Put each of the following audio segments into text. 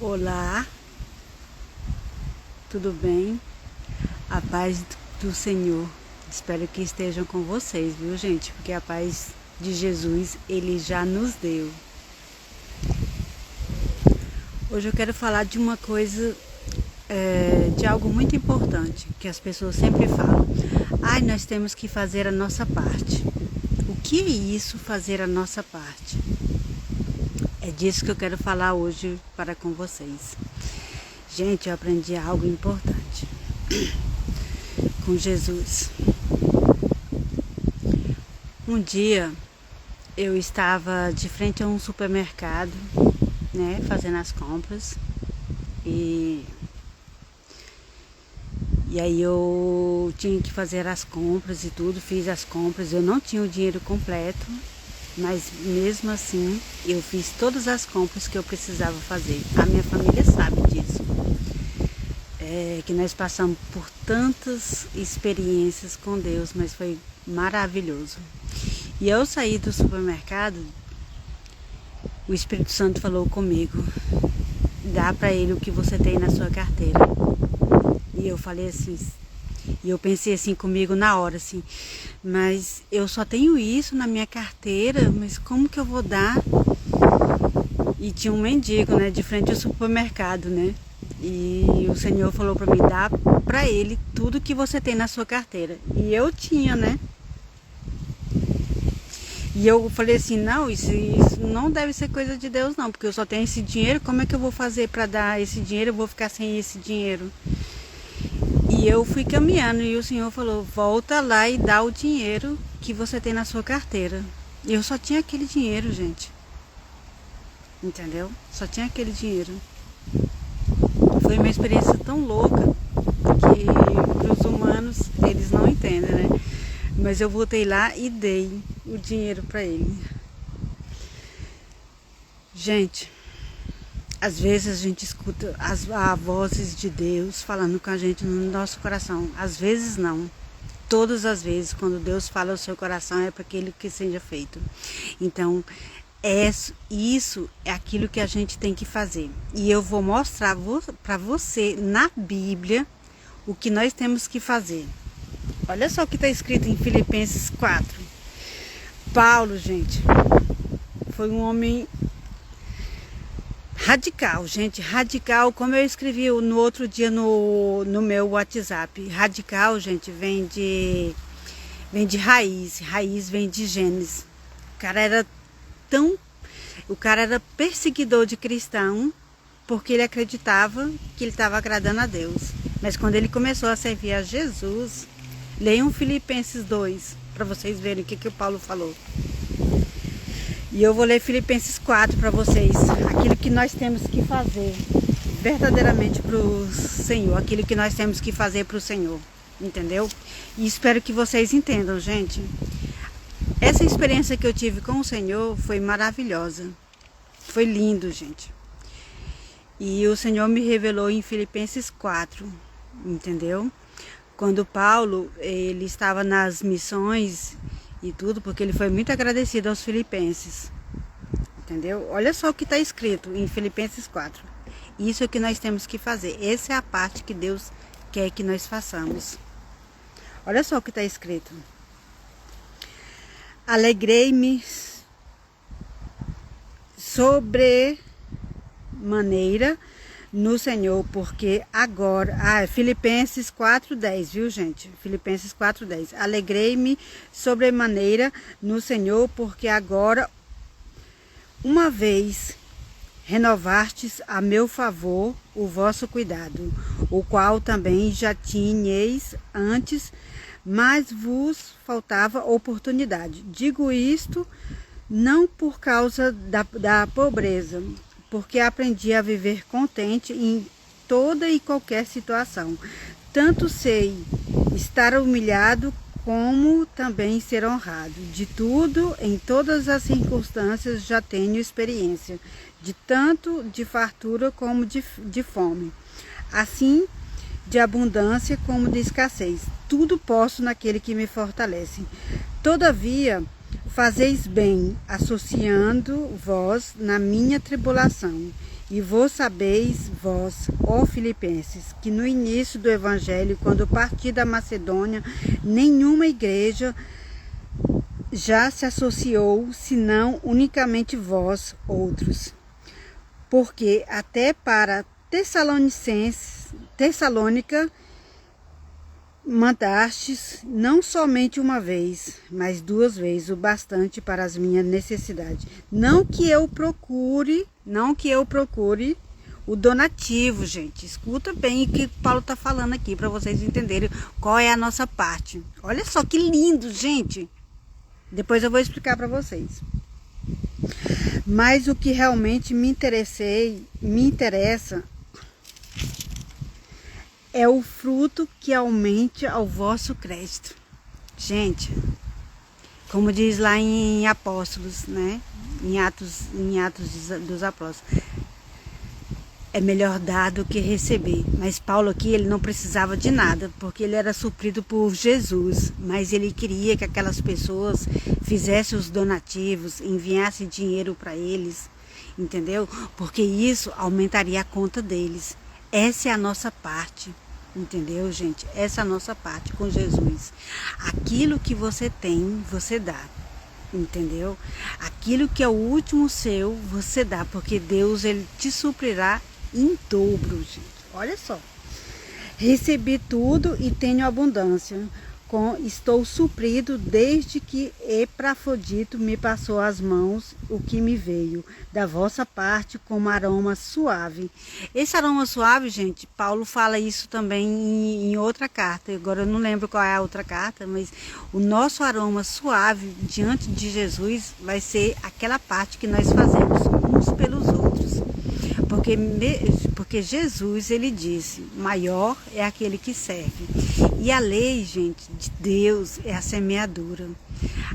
Olá, tudo bem? A paz do Senhor. Espero que estejam com vocês, viu, gente? Porque a paz de Jesus, Ele já nos deu. Hoje eu quero falar de uma coisa, de algo muito importante, que as pessoas sempre falam. Nós temos que fazer a nossa parte. O que é isso, fazer a nossa parte? É disso que eu quero falar hoje para com vocês. Gente, eu aprendi algo importante com Jesus. Um dia eu estava de frente a um supermercado, né, fazendo as compras e aí eu tinha que fazer as compras e tudo, fiz as compras, eu não tinha o dinheiro completo, mas mesmo assim eu fiz todas as compras que eu precisava fazer. A minha família sabe disso, que nós passamos por tantas experiências com Deus, mas foi maravilhoso. E eu saí do supermercado, o Espírito Santo falou comigo: dá para ele o que você tem na sua carteira. E eu falei assim, e eu pensei assim comigo na hora, assim, mas eu só tenho isso na minha carteira, mas como que eu vou dar? E tinha um mendigo, né, de frente ao supermercado, né? E o Senhor falou para mim: dá para ele tudo que você tem na sua carteira. E eu tinha, né? E eu falei assim: não, isso não deve ser coisa de Deus não, porque eu só tenho esse dinheiro, como é que eu vou fazer para dar esse dinheiro? Eu vou ficar sem esse dinheiro. E eu fui caminhando e o Senhor falou: volta lá e dá o dinheiro que você tem na sua carteira. E eu só tinha aquele dinheiro, gente. Entendeu? Só tinha aquele dinheiro. Foi uma experiência tão louca que os humanos, eles não entendem, né? Mas eu voltei lá e dei o dinheiro para ele. Gente, às vezes a gente escuta as vozes de Deus falando com a gente no nosso coração. Às vezes não. Todas as vezes, quando Deus fala ao seu coração, é para aquilo que seja feito. Então, isso é aquilo que a gente tem que fazer. E eu vou mostrar para você na Bíblia o que nós temos que fazer. Olha só o que está escrito em Filipenses 4. Paulo, gente, foi um homem radical, gente, radical, como eu escrevi no outro dia no meu WhatsApp. Radical, gente, vem de raiz vem de Gênesis. O cara era perseguidor de cristão, porque ele acreditava que ele estava agradando a Deus. Mas quando ele começou a servir a Jesus, leiam Filipenses 2, para vocês verem o que o Paulo falou. E eu vou ler Filipenses 4 para vocês. Aquilo que nós temos que fazer verdadeiramente para o Senhor. Aquilo que nós temos que fazer para o Senhor. Entendeu? E espero que vocês entendam, gente. Essa experiência que eu tive com o Senhor foi maravilhosa. Foi lindo, gente. E o Senhor me revelou em Filipenses 4. Entendeu? Quando Paulo, ele estava nas missões e tudo, porque ele foi muito agradecido aos filipenses, entendeu? Olha só o que está escrito em Filipenses 4. Isso é o que nós temos que fazer. Essa é a parte que Deus quer que nós façamos. Olha só o que está escrito: alegrei-me sobremaneira no Senhor, porque agora... Filipenses 4:10, viu, gente? Filipenses 4:10. Alegrei-me sobremaneira no Senhor, porque agora, uma vez, renovastes a meu favor o vosso cuidado, o qual também já tinhais antes, mas vos faltava oportunidade. Digo isto não por causa da pobreza, porque aprendi a viver contente em toda e qualquer situação. Tanto sei estar humilhado como também ser honrado. De tudo, em todas as circunstâncias, já tenho experiência, de tanto de fartura como de fome. Assim, de abundância como de escassez. Tudo posso naquele que me fortalece. Todavia, fazeis bem, associando vós na minha tribulação, E vós sabeis, vós, ó Filipenses, que no início do Evangelho, quando parti da Macedônia, nenhuma igreja já se associou, senão unicamente vós, outros. Porque até para Tessalônica mandastes não somente uma vez, mas 2 vezes, o bastante para as minhas necessidades. Não que eu procure o donativo, gente. Escuta bem o que Paulo está falando aqui, para vocês entenderem qual é a nossa parte. Olha só que lindo, gente. Depois eu vou explicar para vocês. Mas o que realmente me interessa é o fruto que aumente ao vosso crédito. Gente, como diz lá em Apóstolos, né? Em Atos dos Apóstolos, é melhor dar do que receber. Mas Paulo aqui, ele não precisava de nada, porque ele era suprido por Jesus. Mas ele queria que aquelas pessoas fizessem os donativos, enviassem dinheiro para eles, entendeu? Porque isso aumentaria a conta deles. Essa é a nossa parte, entendeu, gente? Essa é a nossa parte com Jesus. Aquilo que você tem, você dá. Entendeu? Aquilo que é o último seu, você dá, porque Deus, ele te suprirá em dobro, gente. Olha só. Recebi tudo e tenho abundância. Estou suprido desde que Epafrodito me passou as mãos o que me veio da vossa parte como aroma suave. Esse aroma suave, gente, Paulo fala isso também em outra carta. Agora eu não lembro qual é a outra carta, mas o nosso aroma suave diante de Jesus vai ser aquela parte que nós fazemos uns pelos outros. Porque Jesus, ele disse, maior é aquele que serve. E a lei, gente, de Deus é a semeadura.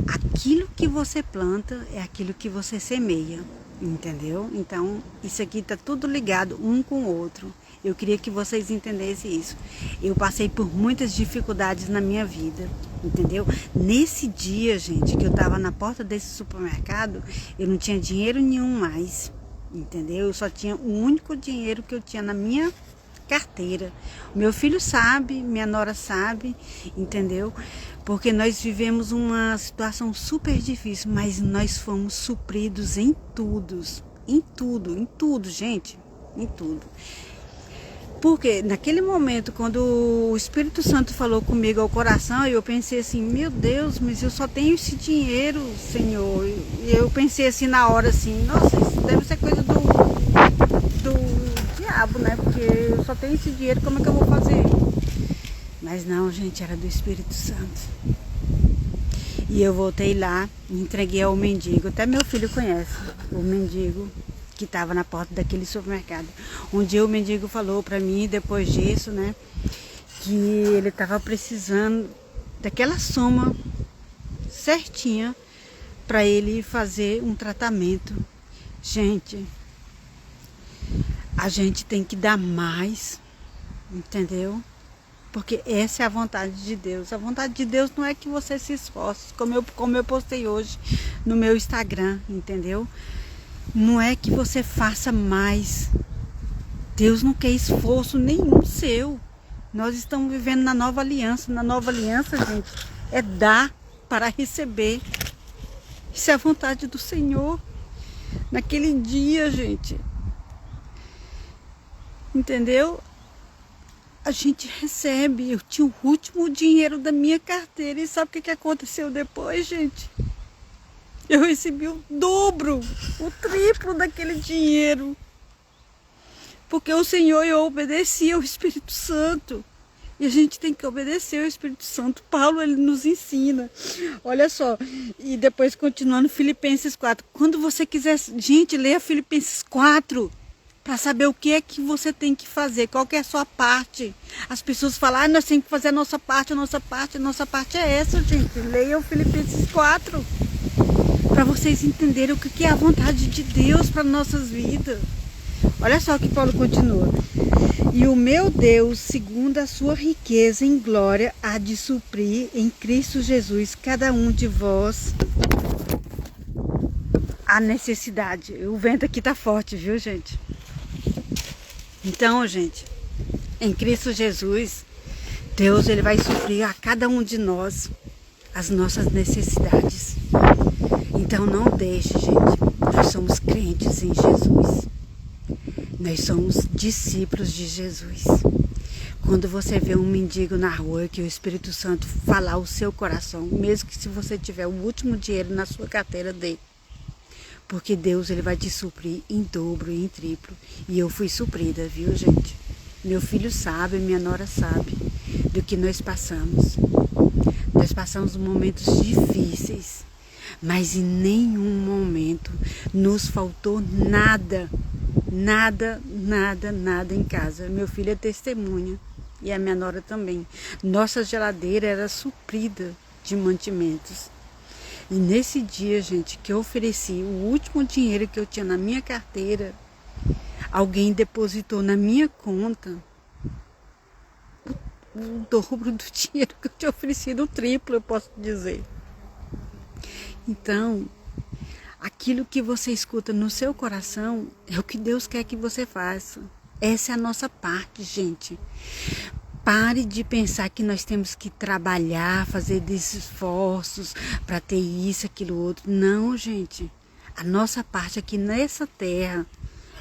Aquilo que você planta é aquilo que você semeia, entendeu? Então, isso aqui está tudo ligado um com o outro. Eu queria que vocês entendessem isso. Eu passei por muitas dificuldades na minha vida, entendeu? Nesse dia, gente, que eu estava na porta desse supermercado, eu não tinha dinheiro nenhum mais. Entendeu? Eu só tinha o único dinheiro que eu tinha na minha carteira. Meu filho sabe, minha nora sabe, entendeu? Porque nós vivemos uma situação super difícil, mas nós fomos supridos em tudo, gente, em tudo. Porque naquele momento, quando o Espírito Santo falou comigo ao coração, eu pensei assim, meu Deus, mas eu só tenho esse dinheiro, Senhor. E eu pensei assim na hora, assim, nossa, isso deve ser coisa do diabo, né? Porque eu só tenho esse dinheiro, como é que eu vou fazer? Mas não, gente, era do Espírito Santo. E eu voltei lá, entreguei ao mendigo, até meu filho conhece o mendigo que estava na porta daquele supermercado. Um dia o mendigo falou para mim, depois disso, né, que ele estava precisando daquela soma certinha para ele fazer um tratamento. Gente, a gente tem que dar mais, entendeu? Porque essa é a vontade de Deus. A vontade de Deus não é que você se esforce, como eu postei hoje no meu Instagram, entendeu? Não é que você faça mais. Deus não quer esforço nenhum seu. Nós estamos vivendo na nova aliança. Na nova aliança, gente, é dar para receber. Isso é a vontade do Senhor. Naquele dia, gente, entendeu? A gente recebe. Eu tinha o último dinheiro da minha carteira. E sabe o que aconteceu depois, gente? Eu recebi o dobro, o triplo daquele dinheiro. Porque o Senhor, eu obedeci ao Espírito Santo. E a gente tem que obedecer ao Espírito Santo. Paulo, ele nos ensina. Olha só. E depois continuando, Filipenses 4. Quando você quiser, gente, leia Filipenses 4. Para saber o que é que você tem que fazer. Qual que é a sua parte. As pessoas falam, nós temos que fazer a nossa parte. A nossa parte é essa, gente. Leia o Filipenses 4. Para vocês entenderem o que é a vontade de Deus para nossas vidas. Olha só que Paulo continua. E o meu Deus, segundo a sua riqueza em glória, há de suprir em Cristo Jesus cada um de vós a necessidade. O vento aqui tá forte, viu, gente? Então, gente, em Cristo Jesus, Deus ele vai suprir a cada um de nós as nossas necessidades. Então não deixe, gente. Nós somos crentes em Jesus. Nós somos discípulos de Jesus. Quando você vê um mendigo na rua, que o Espírito Santo falar o seu coração, mesmo que se você tiver o último dinheiro na sua carteira, dê. Porque Deus ele vai te suprir em dobro e em triplo. E eu fui suprida, viu, gente? Meu filho sabe, minha nora sabe do que nós passamos. Nós passamos momentos difíceis, mas em nenhum momento nos faltou nada. Nada, nada, nada em casa. Meu filho é testemunha e a minha nora também. Nossa geladeira era suprida de mantimentos. E nesse dia, gente, que eu ofereci o último dinheiro que eu tinha na minha carteira, alguém depositou na minha conta o dobro do dinheiro que eu tinha oferecido, o triplo, eu posso dizer. Então, aquilo que você escuta no seu coração é o que Deus quer que você faça. Essa é a nossa parte, gente. Pare de pensar que nós temos que trabalhar, fazer esforços para ter isso, aquilo, outro. Não, gente. A nossa parte aqui nessa terra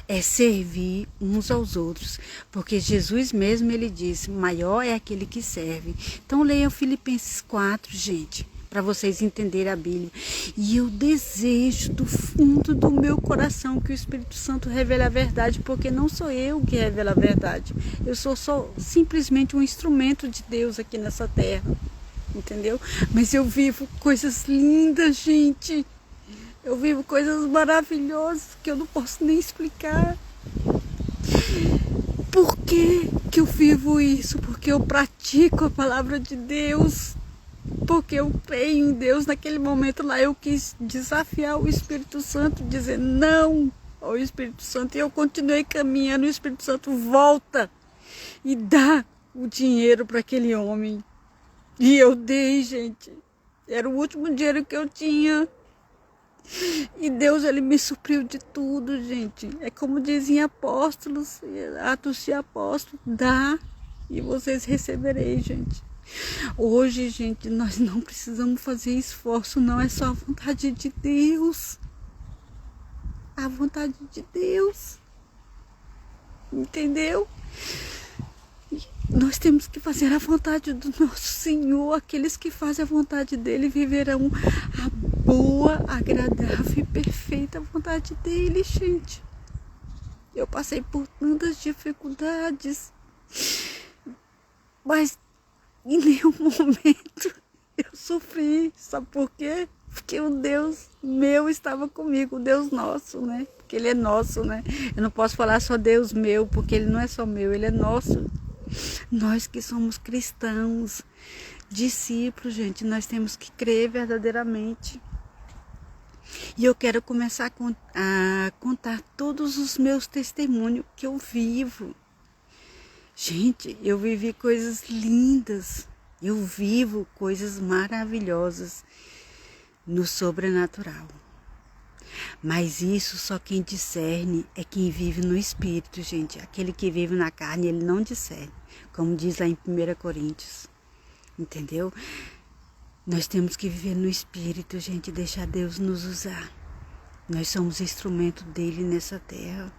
é servir uns aos outros. Porque Jesus mesmo, ele disse, maior é aquele que serve. Então leiam Filipenses 4, gente, para vocês entenderem a Bíblia. E eu desejo do fundo do meu coração que o Espírito Santo revele a verdade, porque não sou eu que revela a verdade. Eu sou só simplesmente um instrumento de Deus aqui nessa terra, entendeu? Mas eu vivo coisas lindas, gente. Eu vivo coisas maravilhosas que eu não posso nem explicar. Por que que eu vivo isso? Porque eu pratico a palavra de Deus. Porque eu creio em Deus. Naquele momento lá eu quis desafiar o Espírito Santo, dizer não ao Espírito Santo. E eu continuei caminhando. O Espírito Santo volta e dá o dinheiro para aquele homem. E eu dei, gente. Era o último dinheiro que eu tinha. E Deus, ele me supriu de tudo, gente. É como dizem apóstolos, Atos de Apóstolos, dá e vocês recebereis, gente. Hoje, gente, nós não precisamos fazer esforço, não, é só a vontade de Deus. A vontade de Deus. Entendeu? Nós temos que fazer a vontade do nosso Senhor. Aqueles que fazem a vontade dele viverão a boa, agradável e perfeita vontade dele, gente. Eu passei por tantas dificuldades, mas em nenhum momento eu sofri. Sabe por quê? Porque o Deus meu estava comigo, o Deus nosso, né? Porque ele é nosso, né? Eu não posso falar só Deus meu, porque ele não é só meu, ele é nosso. Nós que somos cristãos, discípulos, gente, nós temos que crer verdadeiramente. E eu quero começar a contar todos os meus testemunhos que eu vivo. Gente, eu vivi coisas lindas, eu vivo coisas maravilhosas no sobrenatural. Mas isso só quem discerne é quem vive no Espírito, gente. Aquele que vive na carne, ele não discerne, como diz lá em 1 Coríntios, entendeu? Nós temos que viver no Espírito, gente, deixar Deus nos usar. Nós somos instrumento dele nessa terra.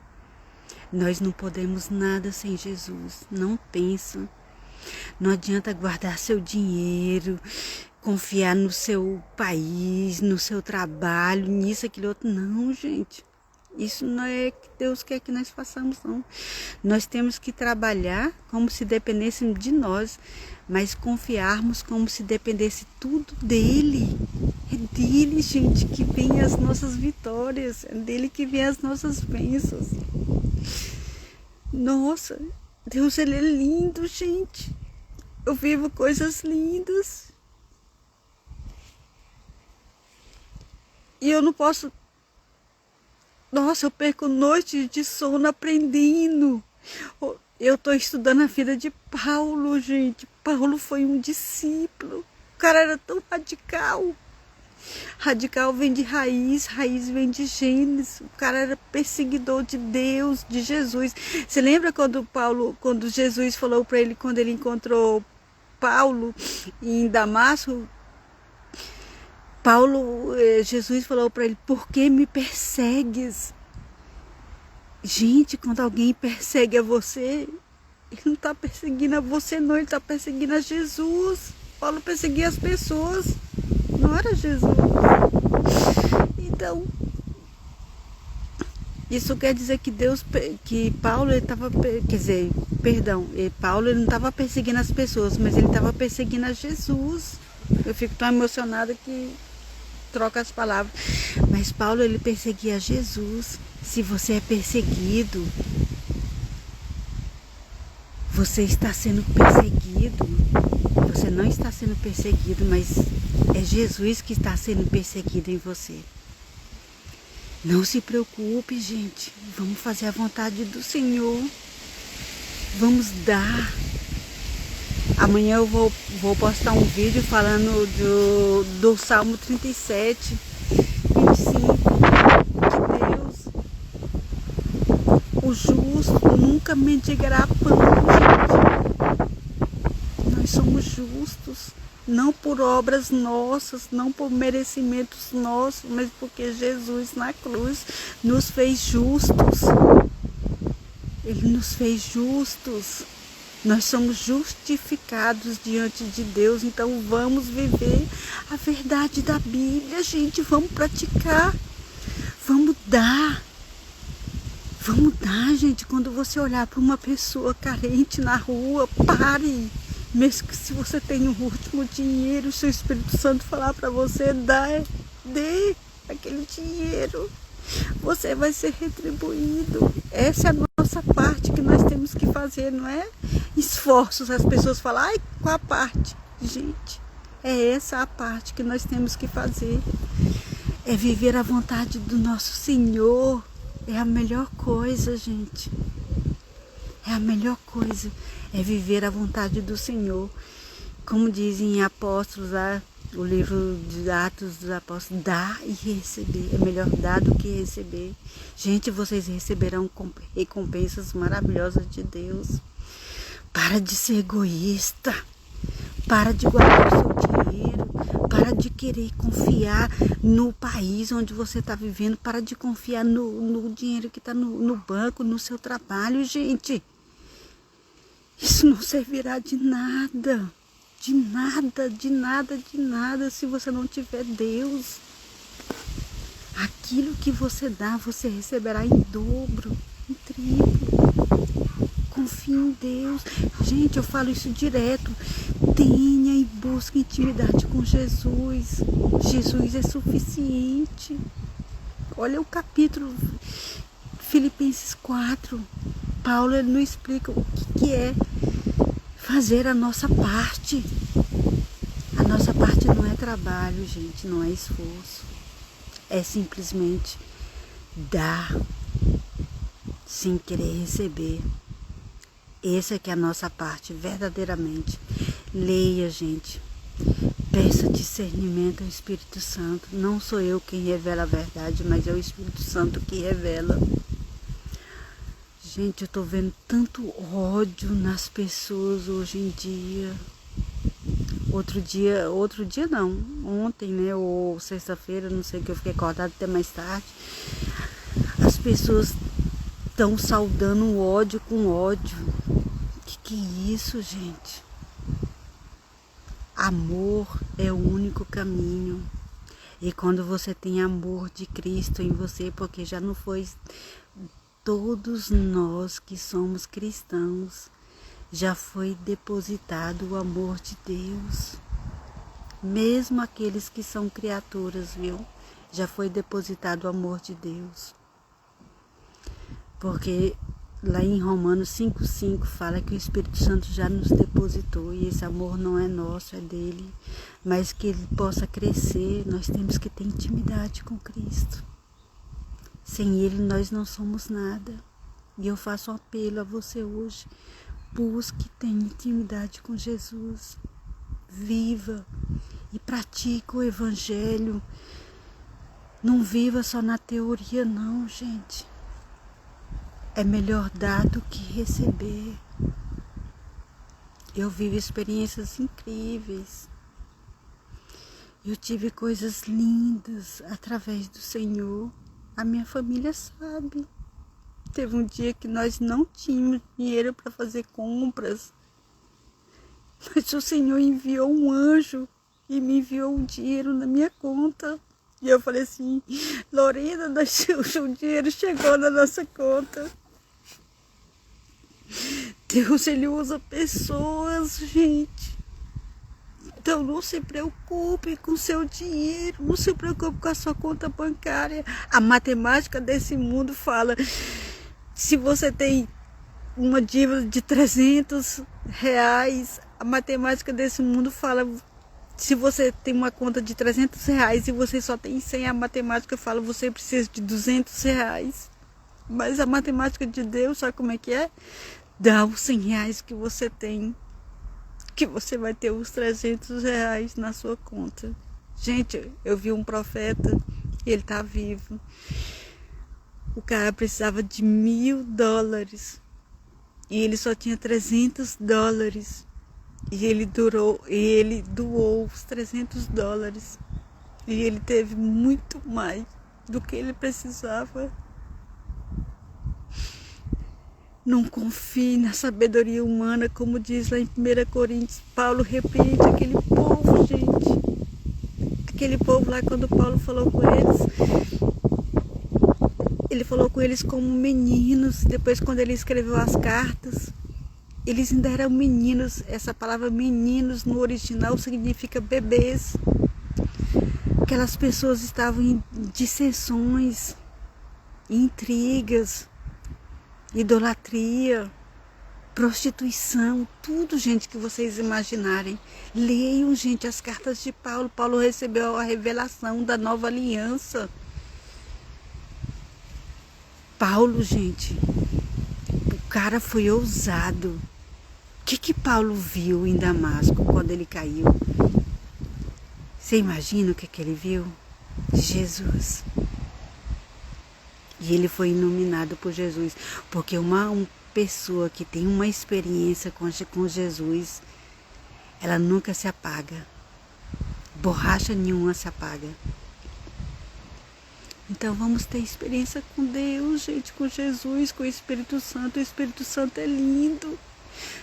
Nós não podemos nada sem Jesus, não pensa. Não adianta guardar seu dinheiro, confiar no seu país, no seu trabalho, nisso, aquilo outro. Não, gente. Isso não é que Deus quer que nós façamos, não. Nós temos que trabalhar como se dependesse de nós, mas confiarmos como se dependesse tudo dele. É dele, gente, que vem as nossas vitórias. É dele que vem as nossas bênçãos. Nossa, Deus, ele é lindo, gente. Eu vivo coisas lindas. E eu não posso... Nossa, eu perco noites de sono aprendendo. Eu estou estudando a vida de Paulo, gente. Paulo foi um discípulo. O cara era tão radical. Radical vem de raiz, raiz vem de Gênesis. O cara era perseguidor de Deus, de Jesus. Você lembra quando Jesus falou para ele, quando ele encontrou Paulo em Damasco? Jesus falou para ele: por que me persegues? Gente, quando alguém persegue a você, ele não está perseguindo a você não, ele está perseguindo a Jesus. Paulo perseguia as pessoas, não era Jesus. Então, isso quer dizer que Paulo ele estava, Paulo ele não estava perseguindo as pessoas, mas ele estava perseguindo a Jesus. Eu fico tão emocionada que troca as palavras. Mas Paulo ele perseguia Jesus. Se você é perseguido, você está sendo perseguido. Você não está sendo perseguido, mas é Jesus que está sendo perseguido em você. Não se preocupe, gente. Vamos fazer a vontade do Senhor. Vamos dar. Amanhã eu vou postar um vídeo falando do Salmo 37, 25. Que Deus, o justo, nunca mendigará pão, gente. Nós somos justos, não por obras nossas, não por merecimentos nossos, mas porque Jesus na cruz nos fez justos. Ele nos fez justos. Nós somos justificados diante de Deus, então vamos viver a verdade da Bíblia, gente. Vamos praticar, vamos dar. Vamos dar, gente. Quando você olhar para uma pessoa carente na rua, pare. Mesmo que se você tem o último dinheiro, se o Espírito Santo falar para você, dê aquele dinheiro. Você vai ser retribuído. Essa é a nossa parte que nós temos que fazer, não é esforços. As pessoas falam, ai, qual a parte? Gente, é essa a parte que nós temos que fazer. É viver a vontade do nosso Senhor. É a melhor coisa, gente. É a melhor coisa. É viver a vontade do Senhor. Como dizem Apóstolos lá, o livro de Atos dos Apóstolos, dar e receber. É melhor dar do que receber. Gente, vocês receberão recompensas maravilhosas de Deus. Para de ser egoísta. Para de guardar o seu dinheiro. Para de querer confiar no país onde você está vivendo. Para de confiar no dinheiro que está no banco, no seu trabalho, gente. Isso não servirá de nada. De nada, de nada, de nada, se você não tiver Deus. Aquilo que você dá, você receberá em dobro, em triplo. Confie em Deus. Gente, eu falo isso direto. Tenha e busque intimidade com Jesus. Jesus é suficiente. Olha o capítulo Filipenses 4. Paulo ele não explica o que é fazer a nossa parte. A nossa parte não é trabalho, gente, não é esforço. É simplesmente dar sem querer receber. Essa é que é a nossa parte, verdadeiramente. Leia, gente. Peça discernimento ao Espírito Santo. Não sou eu quem revela a verdade, mas é o Espírito Santo que revela. Gente, eu tô vendo tanto ódio nas pessoas hoje em dia. Outro dia não, ontem, né, ou sexta-feira, não sei, que eu fiquei acordada até mais tarde. As pessoas estão saudando o ódio com ódio. Que é isso, gente? Amor é o único caminho. E quando você tem amor de Cristo em você, porque já não foi... Todos nós que somos cristãos, já foi depositado o amor de Deus. Mesmo aqueles que são criaturas, viu? Já foi depositado o amor de Deus. Porque lá em Romanos 5,5 fala que o Espírito Santo já nos depositou. E esse amor não é nosso, é dele. Mas que ele possa crescer, nós temos que ter intimidade com Cristo. Sem ele nós não somos nada. E eu faço um apelo a você hoje. Busque, tenha intimidade com Jesus. Viva e pratica o evangelho. Não viva só na teoria não, gente. É melhor dar do que receber. Eu vivo experiências incríveis. Eu tive coisas lindas através do Senhor. A minha família sabe. Teve um dia que nós não tínhamos dinheiro para fazer compras. Mas o Senhor enviou um anjo e me enviou um dinheiro na minha conta. E eu falei assim, Lorena, o dinheiro chegou na nossa conta. Deus, ele usa pessoas, gente. Então não se preocupe com o seu dinheiro, não se preocupe com a sua conta bancária. A matemática desse mundo fala, se você tem uma dívida de R$300, a matemática desse mundo fala, se você tem uma conta de R$300 e você só tem 100, a matemática fala, você precisa de R$200. Mas a matemática de Deus, sabe como é que é? Dá os R$100 que você tem, que você vai ter os R$300 na sua conta. Gente, eu vi um profeta, ele tá vivo. O cara precisava de $1.000 e ele só tinha $300 e ele doou os $300 e ele teve muito mais do que ele precisava. Não confie na sabedoria humana, como diz lá em 1 Coríntios. Paulo repreende aquele povo, gente. Aquele povo lá, quando Paulo falou com eles, ele falou com eles como meninos. Depois, quando ele escreveu as cartas, eles ainda eram meninos. Essa palavra meninos no original significa bebês. Aquelas pessoas estavam em dissensões, intrigas, idolatria, prostituição, tudo, gente, que vocês imaginarem. Leiam, gente, as cartas de Paulo. Paulo recebeu a revelação da nova aliança. Paulo, gente, o cara foi ousado. O que Paulo viu em Damasco quando ele caiu? Você imagina o que ele viu? Jesus. E ele foi iluminado por Jesus, porque uma pessoa que tem uma experiência com Jesus, ela nunca se apaga. Borracha nenhuma se apaga. Então vamos ter experiência com Deus, gente, com Jesus, com o Espírito Santo. O Espírito Santo é lindo. O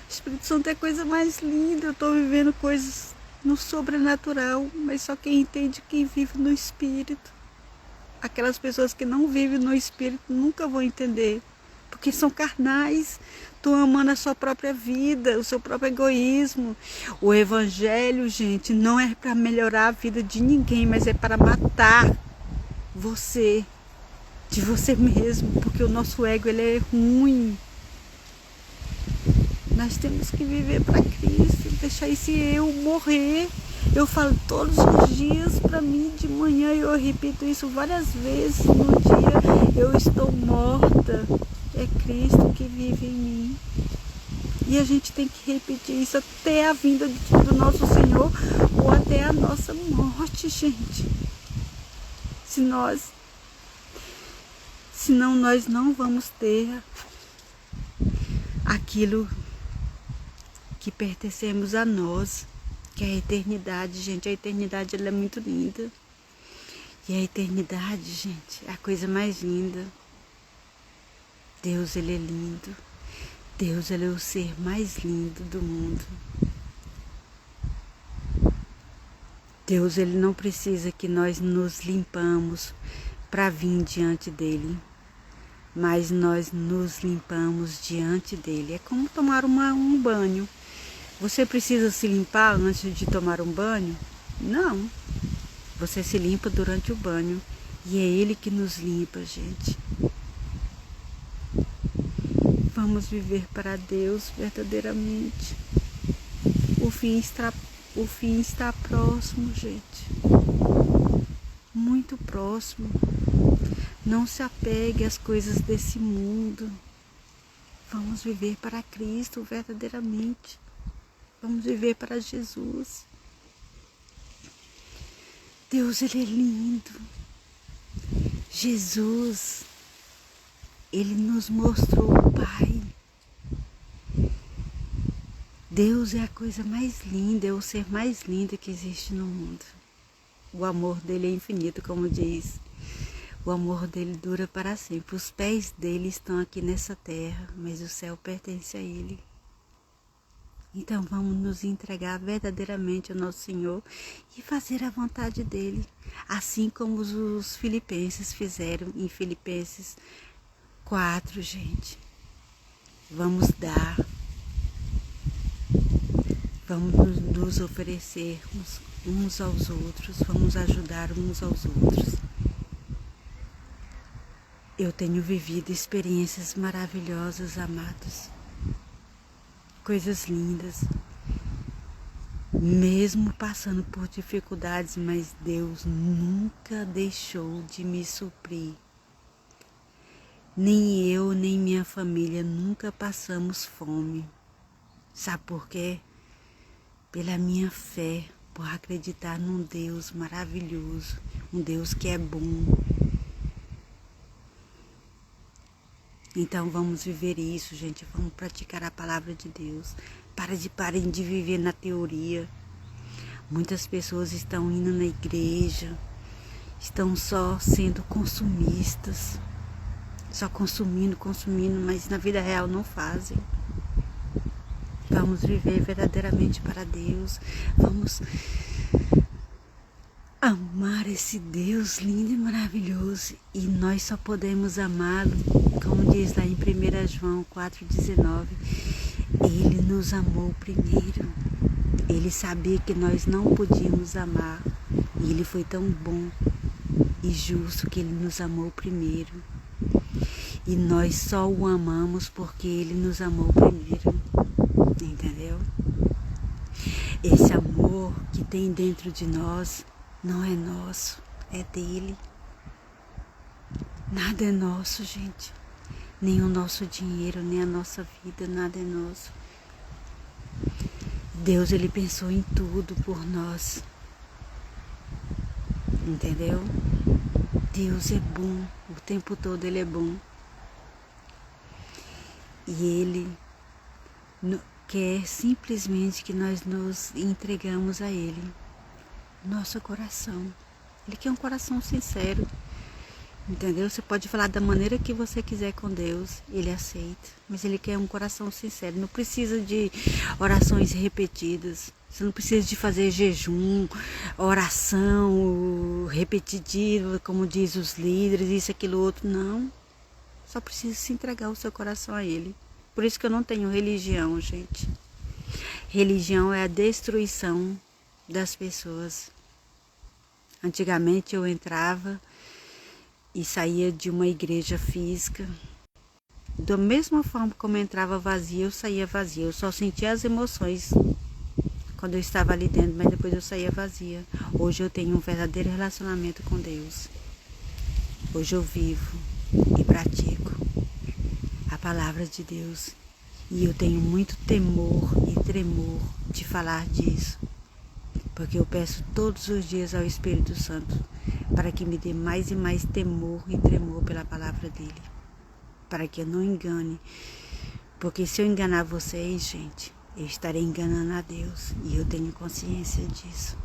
Espírito Santo é a coisa mais linda. Eu estou vivendo coisas no sobrenatural, mas só quem entende, quem vive no Espírito. Aquelas pessoas que não vivem no Espírito nunca vão entender, porque são carnais, estão amando a sua própria vida, o seu próprio egoísmo. O Evangelho, gente, não é para melhorar a vida de ninguém, mas é para matar você, de você mesmo, porque o nosso ego, ele é ruim. Nós temos que viver para Cristo, deixar esse eu morrer. Eu falo todos os dias para mim de manhã, eu repito isso várias vezes no dia, eu estou morta, é Cristo que vive em mim. E a gente tem que repetir isso até a vinda do nosso Senhor ou até a nossa morte, gente. Senão nós não vamos ter aquilo que pertencemos a nós, que é a eternidade, gente. A eternidade, ela é muito linda. E a eternidade, gente, é a coisa mais linda. Deus, ele é lindo. Deus, ele é o ser mais lindo do mundo. Deus, ele não precisa que nós nos limpamos para vir diante dele, mas nós nos limpamos diante dele. É como tomar um banho. Você precisa se limpar antes de tomar um banho? Não. Você se limpa durante o banho. E é ele que nos limpa, gente. Vamos viver para Deus verdadeiramente. O fim está próximo, gente. Muito próximo. Não se apegue às coisas desse mundo. Vamos viver para Cristo verdadeiramente. Vamos viver para Jesus. Deus, Ele é lindo. Jesus, Ele nos mostrou o Pai. Deus é a coisa mais linda, é o ser mais lindo que existe no mundo. O amor dele é infinito, como diz. O amor dele dura para sempre. Os pés dele estão aqui nessa terra, mas o céu pertence a ele. Então vamos nos entregar verdadeiramente ao nosso Senhor e fazer a vontade dele, assim como os filipenses fizeram em Filipenses 4, gente. Vamos dar, vamos nos oferecer uns aos outros, vamos ajudar uns aos outros. Eu tenho vivido experiências maravilhosas, amados. Coisas lindas. Mesmo passando por dificuldades, mas Deus nunca deixou de me suprir. Nem eu, nem minha família nunca passamos fome. Sabe por quê? Pela minha fé, por acreditar num Deus maravilhoso, um Deus que é bom. Então vamos viver isso, gente. Vamos praticar a palavra de Deus. Parem de viver na teoria. Muitas pessoas estão indo na igreja, estão só sendo consumistas, só consumindo, mas na vida real não fazem. Vamos viver verdadeiramente para Deus. Vamos amar esse Deus lindo e maravilhoso. E nós só podemos amá-lo, como diz lá em 1 João 4,19. Ele nos amou primeiro. Ele sabia que nós não podíamos amar. E ele foi tão bom e justo que ele nos amou primeiro. E nós só o amamos porque ele nos amou primeiro. Entendeu? Esse amor que tem dentro de nós não é nosso, é dele. Nada é nosso, gente. Nem o nosso dinheiro, nem a nossa vida, nada é nosso. Deus, ele pensou em tudo por nós. Entendeu? Deus é bom, o tempo todo ele é bom. E ele quer simplesmente que nós nos entregamos a ele. Nosso coração. Ele quer um coração sincero. Entendeu? Você pode falar da maneira que você quiser com Deus, ele aceita. Mas ele quer um coração sincero. Não precisa de orações repetidas. Você não precisa de fazer jejum, oração repetitiva, como diz os líderes, isso, aquilo, outro. Não. Só precisa se entregar o seu coração a ele. Por isso que eu não tenho religião, gente. Religião é a destruição das pessoas. Antigamente eu entrava e saía de uma igreja física. Da mesma forma como eu entrava vazia, eu saía vazia. Eu só sentia as emoções quando eu estava ali dentro, mas depois eu saía vazia. Hoje eu tenho um verdadeiro relacionamento com Deus. Hoje eu vivo e pratico a palavra de Deus. E eu tenho muito temor e tremor de falar disso. Porque eu peço todos os dias ao Espírito Santo para que me dê mais e mais temor e tremor pela palavra dele. Para que eu não engane. Porque se eu enganar vocês, gente, eu estarei enganando a Deus. E eu tenho consciência disso.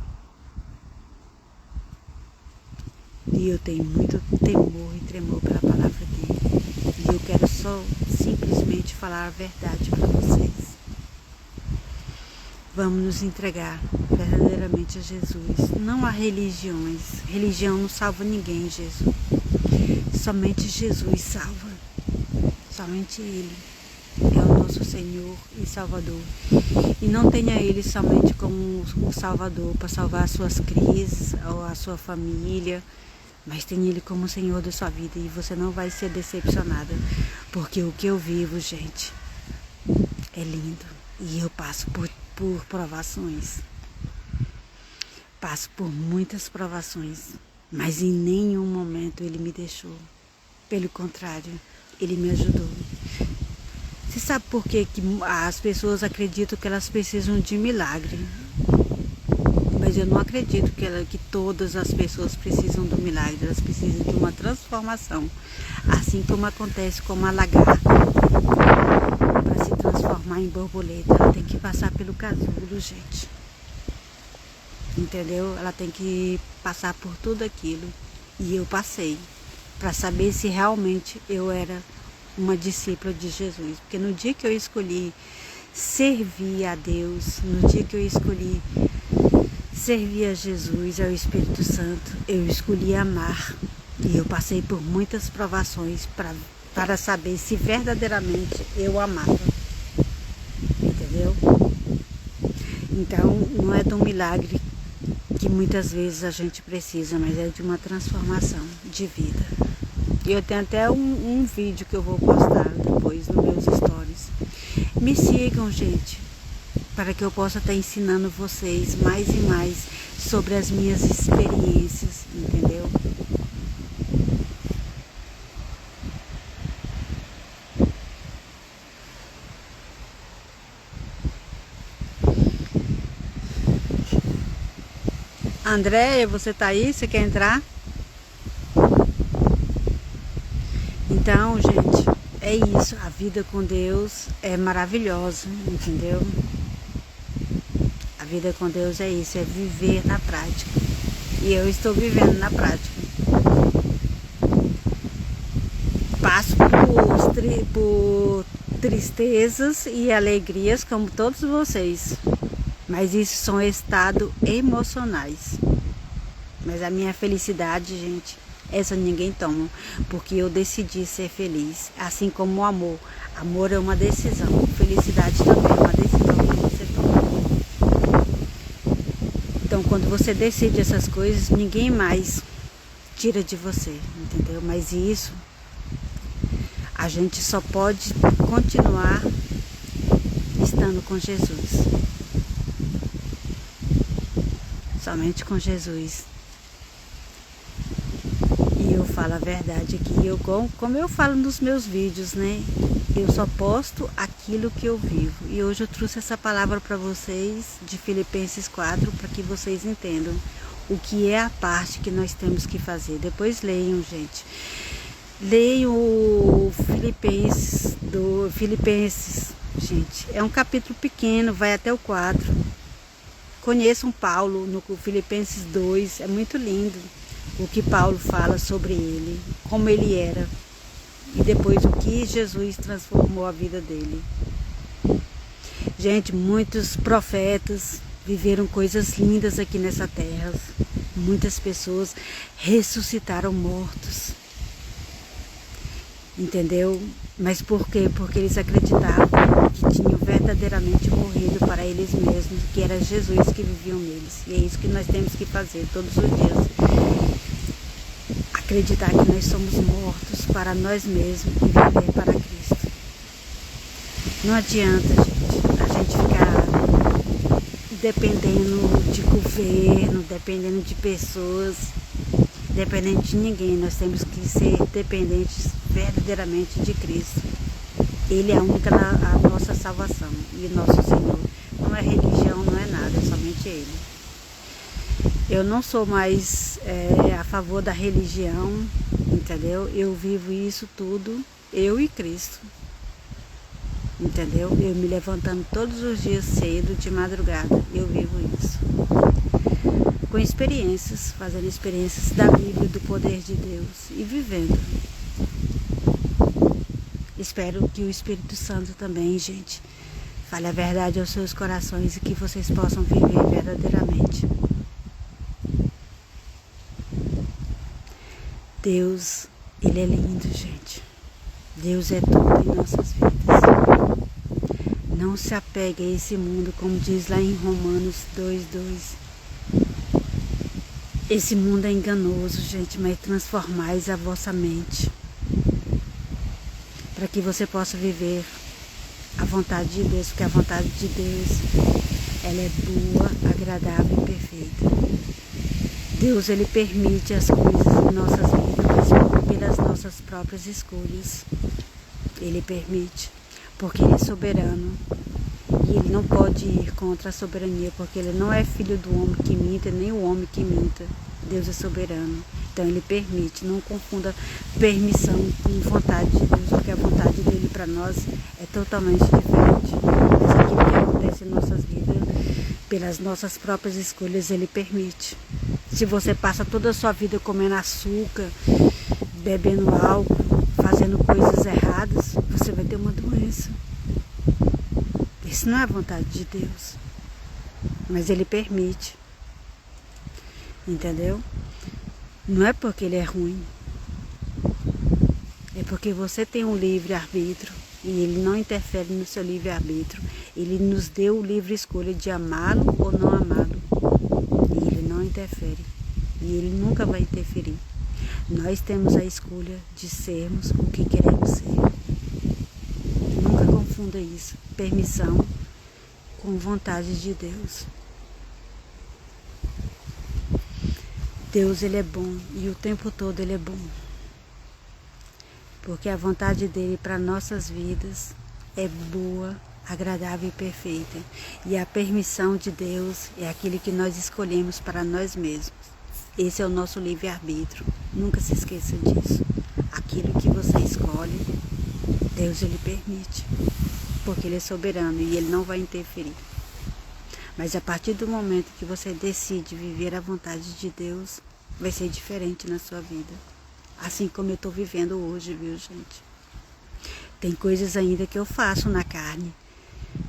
E eu tenho muito temor e tremor pela palavra dele. E eu quero só simplesmente falar a verdade para vocês. Vamos nos entregar verdadeiramente a Jesus, não a religiões. Religião não salva ninguém, Jesus. Somente Jesus salva. Somente Ele é o nosso Senhor e Salvador. E não tenha Ele somente como o Salvador para salvar as suas crises ou a sua família, mas tenha Ele como o Senhor da sua vida e você não vai ser decepcionada. Porque o que eu vivo, gente, é lindo. E eu passo por provações. Passo por muitas provações, mas em nenhum momento ele me deixou. Pelo contrário, ele me ajudou. Você sabe por que as pessoas acreditam que elas precisam de milagre? Mas eu não acredito que todas as pessoas precisam do milagre, elas precisam de uma transformação. Assim como acontece com uma lagarta, para se transformar em borboleta, ela tem que passar pelo casulo, gente. Entendeu? Ela tem que passar por tudo aquilo. E eu passei, para saber se realmente eu era uma discípula de Jesus. Porque no dia que eu escolhi servir a Deus, no dia que eu escolhi servir a Jesus, ao Espírito Santo, eu escolhi amar. E eu passei por muitas provações para saber se verdadeiramente eu amava. Entendeu? Então, não é de um milagre que muitas vezes a gente precisa, mas é de uma transformação de vida. E eu tenho até um vídeo que eu vou postar depois nos meus stories. Me sigam, gente, para que eu possa estar ensinando vocês mais e mais sobre as minhas experiências, entendeu? Andréia, você tá aí? Você quer entrar? Então, gente, é isso. A vida com Deus é maravilhosa, entendeu? A vida com Deus é isso, é viver na prática. E eu estou vivendo na prática. Passo por tristezas e alegrias como todos vocês. Mas isso são estados emocionais. Mas a minha felicidade, gente, essa ninguém toma. Porque eu decidi ser feliz. Assim como o amor. Amor é uma decisão. Felicidade também é uma decisão que você toma. Então, quando você decide essas coisas, ninguém mais tira de você, entendeu? Mas isso, a gente só pode continuar estando com Jesus. Somente com Jesus. E eu falo a verdade aqui, como eu falo nos meus vídeos, né? Eu só posto aquilo que eu vivo. E hoje eu trouxe essa palavra para vocês de Filipenses 4, para que vocês entendam o que é a parte que nós temos que fazer. Depois leiam, gente. Leiam o Filipenses, gente. É um capítulo pequeno, vai até o 4. Conheçam Paulo no Filipenses 2, é muito lindo o que Paulo fala sobre ele, como ele era, e depois o que Jesus transformou a vida dele. Gente, muitos profetas viveram coisas lindas aqui nessa terra, muitas pessoas ressuscitaram mortos, entendeu? Mas por quê? Porque eles acreditavam que tinham verdadeiramente morrido para eles mesmos, que era Jesus que vivia neles. E é isso que nós temos que fazer todos os dias. Acreditar que nós somos mortos para nós mesmos e viver para Cristo. Não adianta, gente, a gente ficar dependendo de governo, dependendo de pessoas, dependendo de ninguém. Nós temos que ser dependentes verdadeiramente de Cristo. Ele é a única a nossa salvação e nosso Senhor. Não é religião, não é nada, é somente Ele. Eu não sou mais a favor da religião, entendeu? Eu vivo isso tudo, eu e Cristo, entendeu? Eu me levantando todos os dias cedo, de madrugada, eu vivo isso. Com experiências, fazendo experiências da Bíblia, do poder de Deus e vivendo. Espero que o Espírito Santo também, gente, fale a verdade aos seus corações e que vocês possam viver verdadeiramente. Deus, Ele é lindo, gente. Deus é tudo em nossas vidas. Não se apegue a esse mundo, como diz lá em Romanos 2:2. Esse mundo é enganoso, gente, mas transformais a vossa mente, para que você possa viver a vontade de Deus, porque a vontade de Deus, ela é boa, agradável e perfeita. Deus, Ele permite as coisas em nossas vidas pelas nossas próprias escolhas. Ele permite, porque Ele é soberano. E ele não pode ir contra a soberania, porque ele não é filho do homem que minta, nem o homem que minta. Deus é soberano. Então ele permite, não confunda permissão com vontade de Deus, porque a vontade dele para nós é totalmente diferente. Mas aquilo que acontece em nossas vidas, pelas nossas próprias escolhas, ele permite. Se você passa toda a sua vida comendo açúcar, bebendo álcool, fazendo coisas erradas, você vai ter uma doença. Isso não é a vontade de Deus. Mas ele permite. Entendeu? Não é porque ele é ruim. É porque você tem um livre-arbítrio e ele não interfere no seu livre-arbítrio. Ele nos deu o livre escolha de amá-lo ou não amá-lo. E ele não interfere. E ele nunca vai interferir. Nós temos a escolha de sermos o que queremos ser. Nunca confunda isso. Permissão com vontade de Deus. Deus, ele é bom e o tempo todo ele é bom. Porque a vontade dele para nossas vidas é boa, agradável e perfeita. E a permissão de Deus é aquilo que nós escolhemos para nós mesmos. Esse é o nosso livre-arbítrio. Nunca se esqueça disso. Aquilo que você escolhe, Deus ele permite. Porque ele é soberano e ele não vai interferir. Mas a partir do momento que você decide viver a vontade de Deus, vai ser diferente na sua vida. Assim como eu estou vivendo hoje, viu, gente? Tem coisas ainda que eu faço na carne,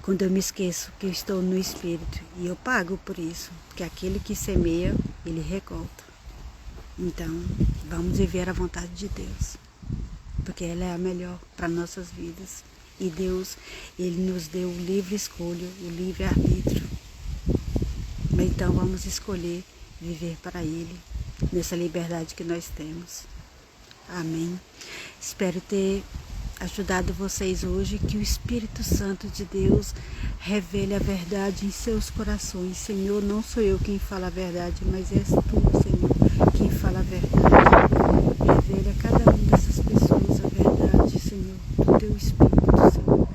quando eu me esqueço que eu estou no Espírito. E eu pago por isso, porque aquele que semeia, ele recolta. Então, vamos viver a vontade de Deus, porque ela é a melhor para nossas vidas. E Deus, ele nos deu o livre escolha, o livre arbítrio. Então vamos escolher viver para ele, nessa liberdade que nós temos. Amém. Espero ter ajudado vocês hoje, que o Espírito Santo de Deus revele a verdade em seus corações. Senhor, não sou eu quem fala a verdade, mas és tu, Senhor, quem fala a verdade. Revele a cada uma dessas pessoas a verdade, Senhor, do teu Espírito, Senhor.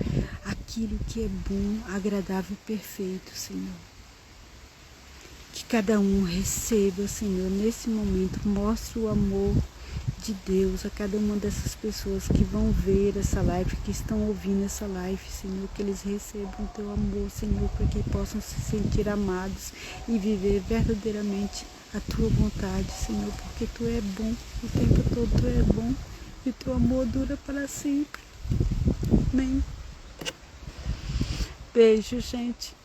Aquilo que é bom, agradável e perfeito, Senhor. Que cada um receba, Senhor, nesse momento, mostre o amor de Deus a cada uma dessas pessoas que vão ver essa live, que estão ouvindo essa live, Senhor, que eles recebam o teu amor, Senhor, para que possam se sentir amados e viver verdadeiramente a tua vontade, Senhor, porque tu é bom, o tempo todo tu é bom e o teu amor dura para sempre. Amém. Beijo, gente.